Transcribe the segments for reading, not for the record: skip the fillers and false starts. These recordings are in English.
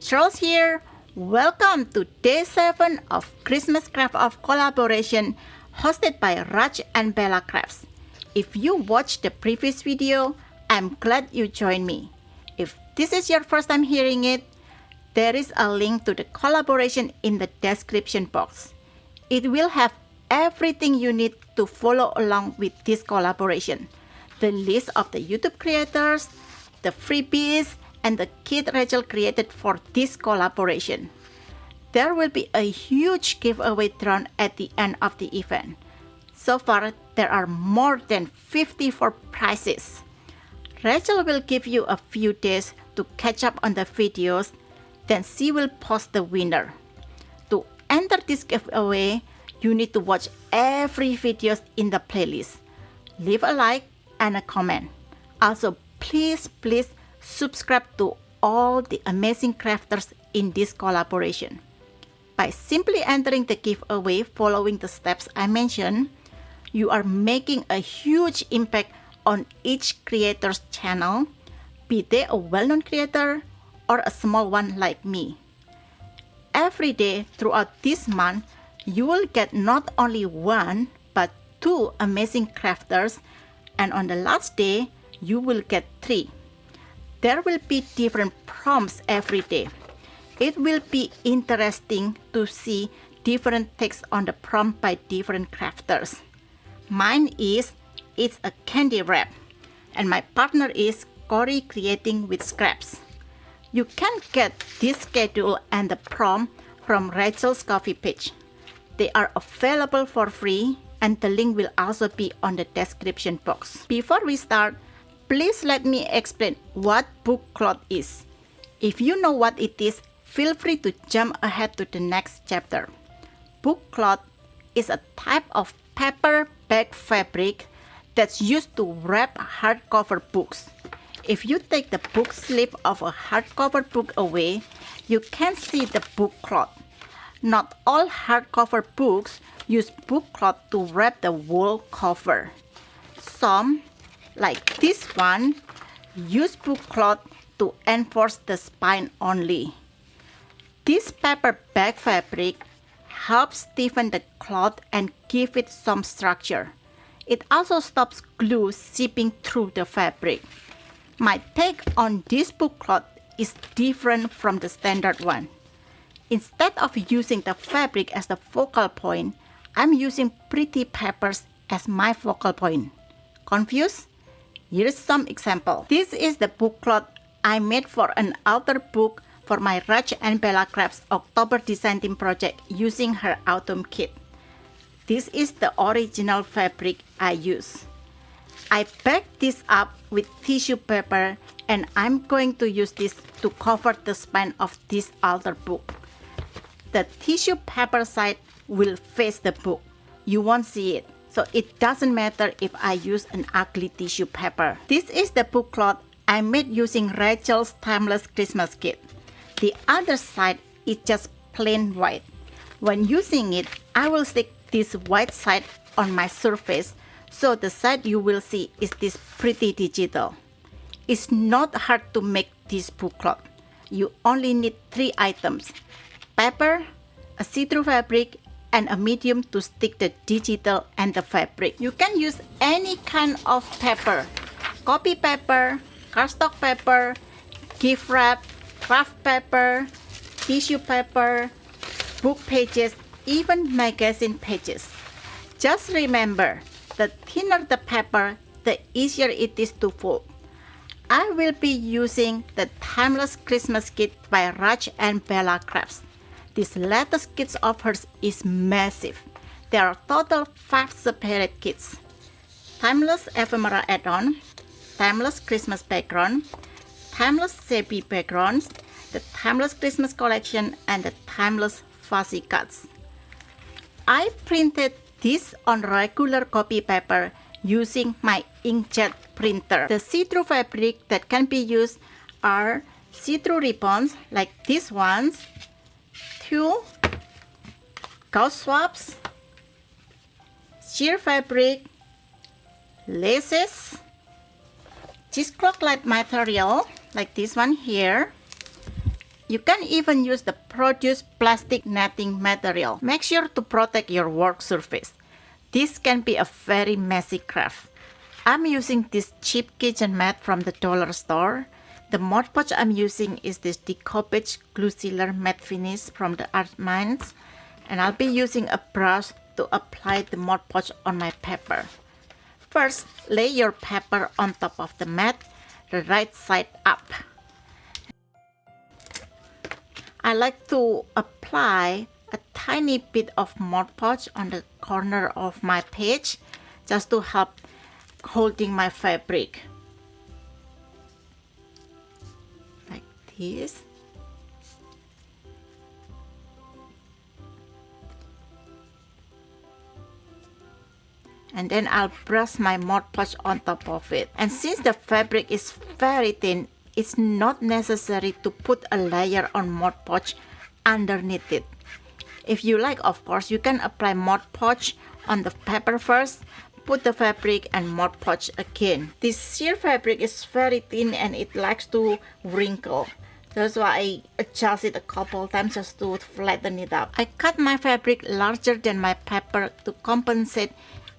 Sherls here. Welcome to day 7 of Christmas Craft of Collaboration hosted by Raj and Bella Crafts. If you watched the previous video, I'm glad you joined me. If this is your first time hearing it, there is a link to the collaboration in the description box. It will have everything you need to follow along with this collaboration. The list of the YouTube creators, the freebies, and the kit Rachel created for this collaboration. There will be a huge giveaway drawn at the end of the event. So far, there are more than 54 prizes. Rachel will give you a few days to catch up on the videos, then she will post the winner. To enter this giveaway, you need to watch every video in the playlist. Leave a like and a comment. Also, please subscribe to all the amazing crafters in this collaboration. By simply entering the giveaway following the steps I mentioned, you are making a huge impact on each creator's channel, be they a well-known creator or a small one like me. Every day throughout this month, you will get not only one but 2 amazing crafters, and on the last day, you will get 3. There will be different prompts every day. It will be interesting to see different takes on the prompt by different crafters. Mine is It's a Candy Wrap, and my partner is Cory Creating with Scraps. You can get this schedule and the prompt from Rachel's Coffee page. They are available for free, and the link will also be on the description box. Before we start, please let me explain what book cloth is. If you know what it is, feel free to jump ahead to the next chapter. Book cloth is a type of paper bag fabric that's used to wrap hardcover books. If you take the book sleeve of a hardcover book away, you can see the book cloth. Not all hardcover books use book cloth to wrap the whole cover. Some, like this one, use book cloth to enforce the spine only. This paper bag fabric helps stiffen the cloth and give it some structure. It also stops glue seeping through the fabric. My take on this book cloth is different from the standard one. Instead of using the fabric as the focal point, I'm using pretty papers as my focal point. Confused? Here's some example. This is the book cloth I made for an author book for my Raj and Bella Crafts October design team project using her autumn kit. This is the original fabric I use. I backed this up with tissue paper, and I'm going to use this to cover the spine of this author book. The tissue paper side will face the book. You won't see it, so it doesn't matter if I use an ugly tissue paper. This is the book cloth I made using Rachel's Timeless Christmas kit. The other side is just plain white. When using it, I will stick this white side on my surface, so the side you will see is this pretty digital. It's not hard to make this book cloth. You only need 3 items: paper, a see-through fabric, and a medium to stick the digital and the fabric. You can use any kind of paper: copy paper, cardstock paper, gift wrap, craft paper, tissue paper, book pages, even magazine pages. Just remember, the thinner the paper, the easier it is to fold. I will be using the Timeless Christmas kit by Raj and Bella Crafts. This latest kit of hers is massive. There are total 5 separate kits: Timeless Ephemera add-on, Timeless Christmas background, Timeless Shabby backgrounds, the Timeless Christmas collection, and the Timeless fuzzy cuts. I printed this on regular copy paper using my inkjet printer. The see-through fabric that can be used are see-through ribbons like these ones, tulle, gauze swabs, sheer fabric, laces, cheesecloth-like material like this one here, You can even use the produced plastic netting material. Make sure to protect your work surface. This can be a very messy craft. I'm using this cheap kitchen mat from the dollar store. The Mod Podge I'm using is this decoupage glue sealer matte finish from the Art Mines, and I'll be using a brush to apply the Mod Podge on my paper. First, lay your paper on top of the mat, the right side up. I like to apply a tiny bit of Mod Podge on the corner of my page just to help holding my fabric. Like this. And then I'll brush my Mod Podge on top of it. And since the fabric is very thin, it's not necessary to put a layer on Mod Podge underneath it. If you like, of course, you can apply Mod Podge on the paper first, put the fabric and Mod Podge again. This sheer fabric is very thin and it likes to wrinkle. That's why I adjust it a couple times just to flatten it up. I cut my fabric larger than my paper to compensate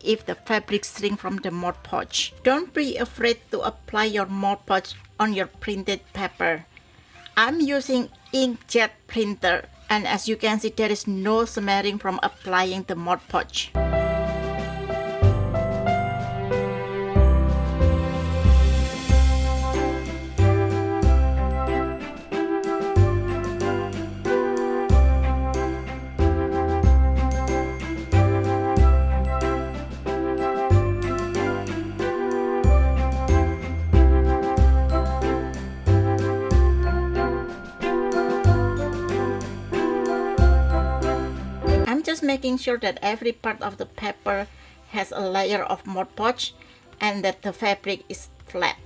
if the fabric shrinks from the Mod Podge. Don't be afraid to apply your Mod Podge on your printed paper. I'm using inkjet printer, and as you can see, there is no smearing from applying the Mod Podge. Just making sure that every part of the paper has a layer of Mod Podge and that the fabric is flat.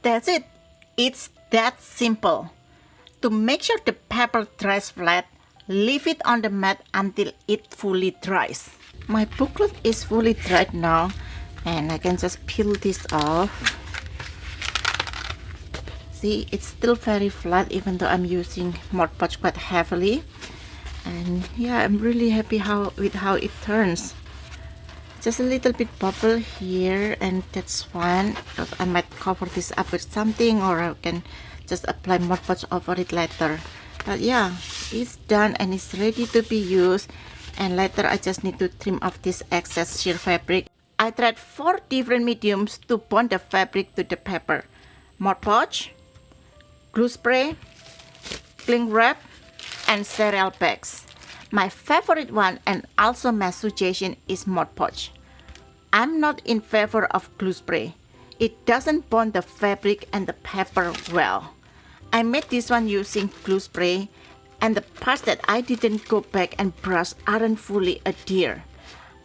That's it. It's that simple. To make sure the paper dries flat, leave it on the mat until it fully dries. My booklet is fully dried now, and I can just peel this off. See, it's still very flat even though I'm using Mod Podge quite heavily. And yeah, I'm really happy with how it turns. Just a little bit bubble here, and that's fine. I might cover this up with something, or I can just apply Mod Podge over it later. But yeah, it's done and it's ready to be used. And later I just need to trim off this excess sheer fabric. I tried 4 different mediums to bond the fabric to the paper: Mod Podge, glue spray, cling wrap, and cereal bags. My favorite one, and also my suggestion, is Mod Podge. I'm not in favor of glue spray. It doesn't bond the fabric and the paper well. I made this one using glue spray, and the parts that I didn't go back and brush aren't fully adhere.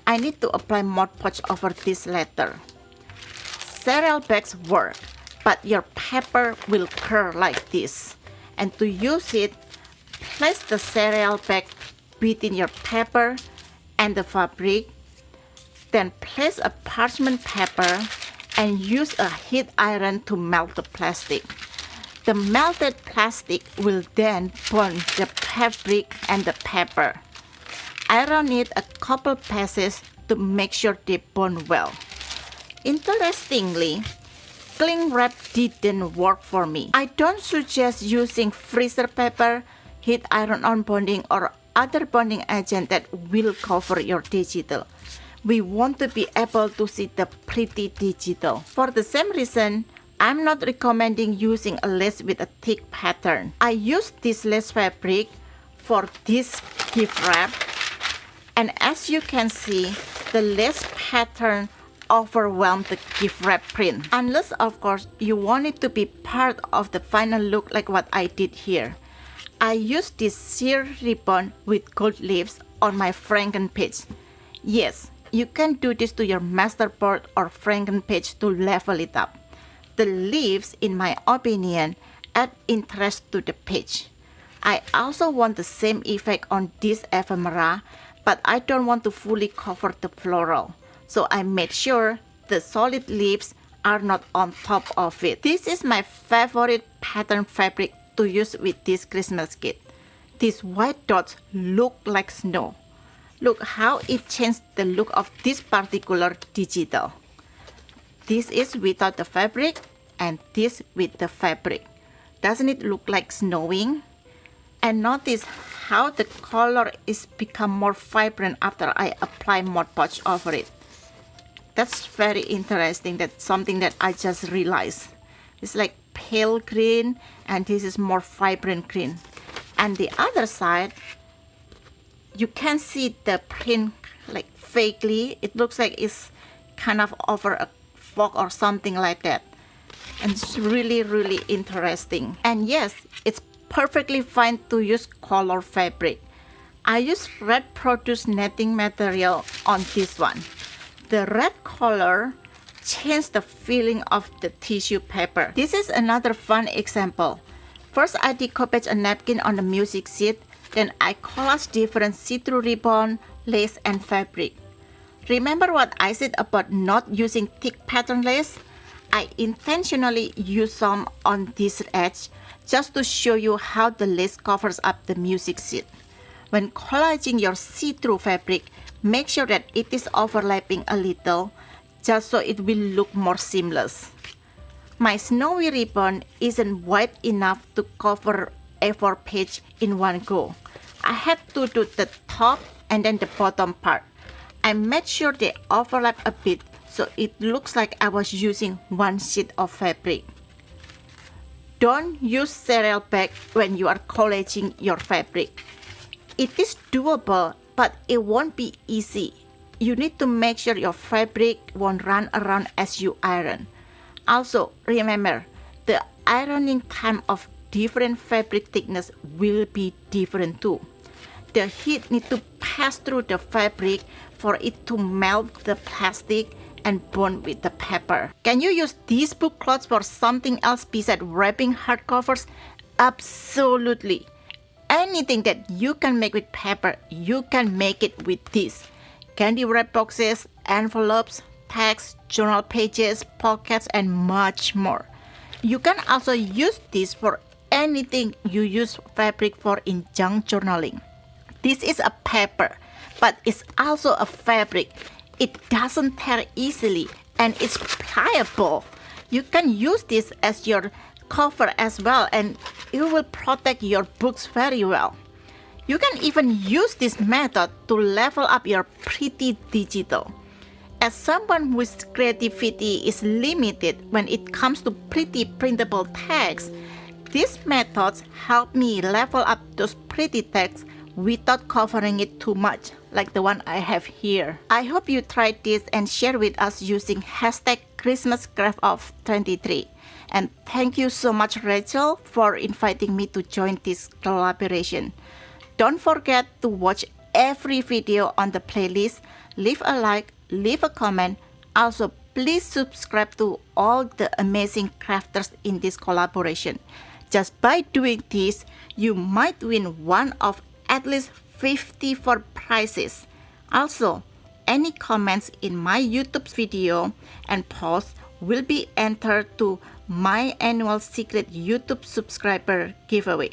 I need to apply Mod Podge over this later. Cereal bags work, but your paper will curl like this. And to use it, place the cereal bag between your paper and the fabric. Then place a parchment paper and use a heat iron to melt the plastic. The melted plastic will then bond the fabric and the paper. Iron it a couple passes to make sure they bond well. Interestingly, cling wrap didn't work for me. I don't suggest using freezer paper, heat iron on bonding, or other bonding agent that will cover your digital. We want to be able to see the pretty digital. For the same reason, I'm not recommending using a lace with a thick pattern. I used this lace fabric for this gift wrap, and as you can see, the lace pattern overwhelmed the gift wrap print. Unless, of course, you want it to be part of the final look like what I did here. I used this sheer ribbon with gold leaves on my Franken page. Yes, you can do this to your masterboard or Franken page to level it up. The leaves, in my opinion, add interest to the page. I also want the same effect on this ephemera, but I don't want to fully cover the floral, so I made sure the solid leaves are not on top of it. This is my favorite pattern fabric to use with this Christmas kit. These white dots look like snow. Look how it changed the look of this particular digital. This is without the fabric and this with the fabric. Doesn't it look like snowing? And notice how the color is become more vibrant after I apply Mod Podge over it. That's very interesting. That's something that I just realized. It's like pale green and this is more vibrant green. And the other side, you can see the print like vaguely. It looks like it's kind of over a fog or something like that. And it's really, really interesting. And yes, it's perfectly fine to use color fabric. I use red produced netting material on this one. The red color changed the feeling of the tissue paper. This is another fun example. First, I decoupage a napkin on the music sheet. Then I collage different see-through ribbon, lace, and fabric. Remember what I said about not using thick pattern lace? I intentionally use some on this edge just to show you how the lace covers up the music sheet. When collaging your see-through fabric, make sure that it is overlapping a little, just so it will look more seamless. My snowy ribbon isn't wide enough to cover A4 page in one go. I had to do the top and then the bottom part. I made sure they overlap a bit so it looks like I was using one sheet of fabric. Don't use cereal bag when you are collaging your fabric. It is doable, but it won't be easy. You need to make sure your fabric won't run around as you iron. Also, remember, the ironing time of different fabric thickness will be different too. The heat needs to pass through the fabric for it to melt the plastic and bond with the paper. Can you use these book cloths for something else besides wrapping hardcovers? Absolutely. Anything that you can make with paper, you can make it with this. Candy wrap boxes, envelopes, tags, journal pages, pockets, and much more. You can also use this for anything you use fabric for in junk journaling. This is a paper, but it's also a fabric. It doesn't tear easily and it's pliable. You can use this as your cover as well and it will protect your books very well. You can even use this method to level up your pretty digital. As someone whose creativity is limited when it comes to pretty printable text, these methods help me level up those pretty texts without covering it too much, like the one I have here. I hope you tried this and share with us using hashtag #ChristmasCraftOff23. And thank you so much, Rachel, for inviting me to join this collaboration. Don't forget to watch every video on the playlist, leave a like, leave a comment. Also, please subscribe to all the amazing crafters in this collaboration. Just by doing this, you might win one of at least 54 prizes. Also, any comments in my YouTube video and posts will be entered to my annual secret YouTube subscriber giveaway.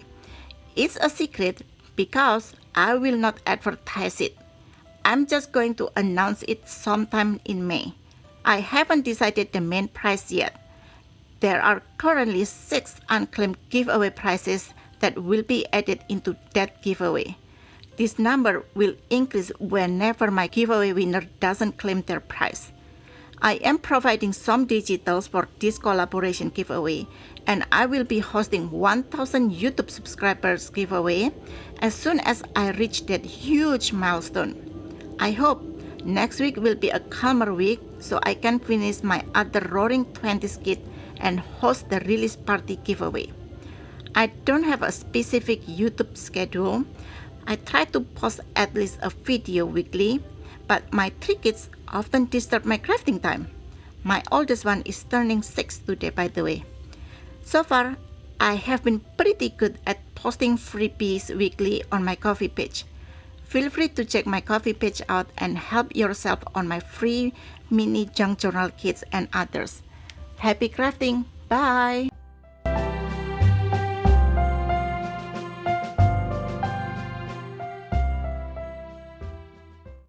It's a secret because I will not advertise it. I'm just going to announce it sometime in May. I haven't decided the main prize yet. There are currently 6 unclaimed giveaway prizes that will be added into that giveaway. This number will increase whenever my giveaway winner doesn't claim their prize. I am providing some digitals for this collaboration giveaway, and I will be hosting 1,000 YouTube subscribers giveaway as soon as I reach that huge milestone. I hope next week will be a calmer week so I can finish my other Roaring 20s kit and host the release party giveaway. I don't have a specific YouTube schedule. I try to post at least a video weekly, but my 3 kids often disturb my crafting time. My oldest one is turning 6 today, by the way. So far, I have been pretty good at posting freebies weekly on my coffee page. Feel free to check my Ko-fi page out and help yourself on my free mini junk journal kits and others. Happy crafting! Bye!